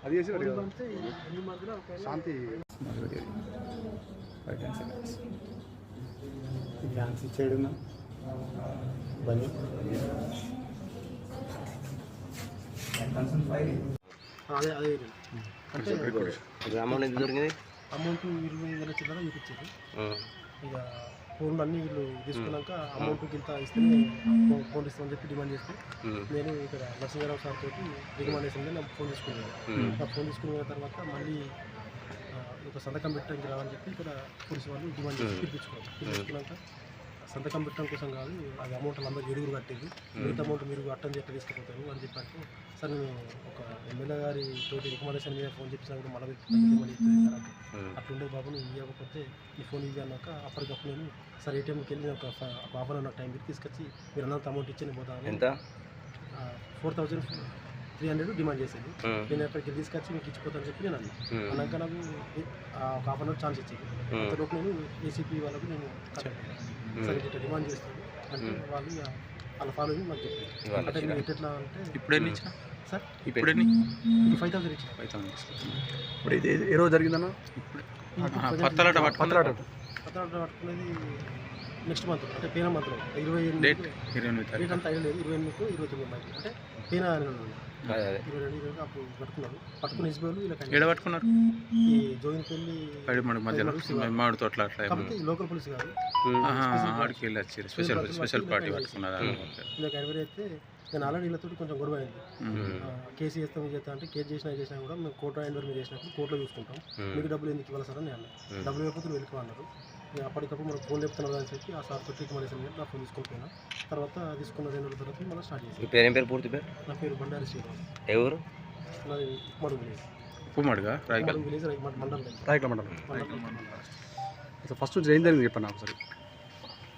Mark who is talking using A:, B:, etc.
A: అది చేసి శాంతి డ్యాన్స్ ఇచ్చాడు బని అదే అదే అంటే
B: అమౌంట్ ఎంత దొరికింది?
A: అమౌంట్ 20,000 చిల్లర చూపించారు. ఇక ఫోన్లు అన్నీ వీళ్ళు తీసుకున్నాక అమౌంట్ ఇంత ఇస్తేనే ఫోన్ ఇస్తామని చెప్పి డిమాండ్ చేస్తే నేను ఇక్కడ నరసింహారావు సార్ తోటి రికమెండేషన్ నాకు ఫోన్ తీసుకున్నాను. ఆ ఫోన్ తీసుకున్న తర్వాత మళ్ళీ ఒక సంతకం పెట్టడానికి రావని చెప్పి ఇక్కడ పోలీసు వాళ్ళు డిమాండ్ చేసి పిలిపించుకున్నాక సంతకం పెట్టడం కోసం కాదు, అది అమౌంట్ అందరూ ఎరుగురు కట్టేది, మిగతా అమౌంట్ మీరు అట్టని చెప్పి తీసుకుపోతారు అని చెప్పంటే సార్ నేను ఒక ఎమ్మెల్యే గారి తోటి రికమెండేషన్ మీద ఫోన్ చెప్పినా కూడా మళ్ళీ అట్లుండే బాబు నువ్వు ఇవ్వకపోతే ఈ ఫోన్ ఇవి అన్నాక అప్పటికప్పుడు నేను సార్ ఏటీఎంకి వెళ్ళి ఒక హాఫ్ అన్ అవర్ టైం పెట్టి తీసుకొచ్చి మీరు అన్నంత అమౌంట్ ఇచ్చి నేను పోతాను.
B: ఎంత?
A: 4,300 డిమాండ్ చేసేది. నేను అక్కడికి తీసుకొచ్చి మీకు ఇచ్చిపోతాను చెప్పి నేను అన్నాక నాకు ఒక హాఫ్ అన్ అవర్ ఛాన్స్ ఇచ్చేది. అంతలోపు నేను ఏసీపీ వాళ్ళకు నేను సరే ఇట్లా డిమాండ్ చేస్తాను అంటే వాళ్ళు వాళ్ళ ఫాలోయింగ్ మాకు చెప్పారు. అంటే మీరు ఎట్లా అంటే
C: ఇప్పుడు ఎన్ని ఇచ్చిన
A: సార్?
C: ఇప్పుడు ఎన్ని?
A: 5,000 ఇచ్చిన.
C: 5,000
A: ఇప్పుడు ఇది ఏ రోజు జరిగిందన్నా?
C: పత్తలాట
A: పట్టుకునేది నెక్స్ట్ మంత్ అంటే పేన మంత్లో 28
C: డేట్
A: అంతా అయ్యలేదు. 28 29 అంటే పేన 22 అప్పుడు పట్టుకున్నారు. పట్టుకుని ఎస్బీఐలు
C: ఏడ పట్టుకున్నారు?
A: ఈ జోగినపల్లి
C: మధ్యలో మామిడి తోటల అట్లా
A: లోకల్ పోలీస్ కాదు,
C: ఆడికి వెళ్ళి వచ్చారు. స్పెషల్ పార్టీ పట్టుకున్నారు.
A: ఇలా ఎనభై అయితే నేను ఆల్రెడీ వీళ్ళతో కొంచెం గొడవ అయింది. కేసు చేస్తాం చేస్తా అంటే కేసు చేసినా కూడా మేము కోర్టు ఎన్వైర్ మీద చేసినప్పుడు కోర్టులో చూసుకుంటాం, మీకు డబ్బులు ఎందుకు ఇవ్వాలి సార్ అని నేను అన్నా. డబ్బులు ఇవ్వకపోతే వెళ్ళిపో అన్నారు. అప్పటికప్పుడు మనకు ఫోన్ చెప్తున్నారు అని చెప్పి ఆ సార్ తోటి మన నా ఫోన్ తీసుకొని తర్వాత తీసుకున్న 2 రోజుల తర్వాత మళ్ళీ స్టార్ట్ చేసి.
B: పేరు పూర్తి పేరు?
A: నా పేరు బండారి శ్రీనివాస్.
B: ఎవరు?
A: నాది ఉమ్మడి విలేజ్.
C: ఉమ్మడిగా
A: విలేజ్ మండలం.
C: రాయకల్ మండలం.
A: ఫస్ట్ ఏం జరిగింది చెప్పండి నాకు సరే.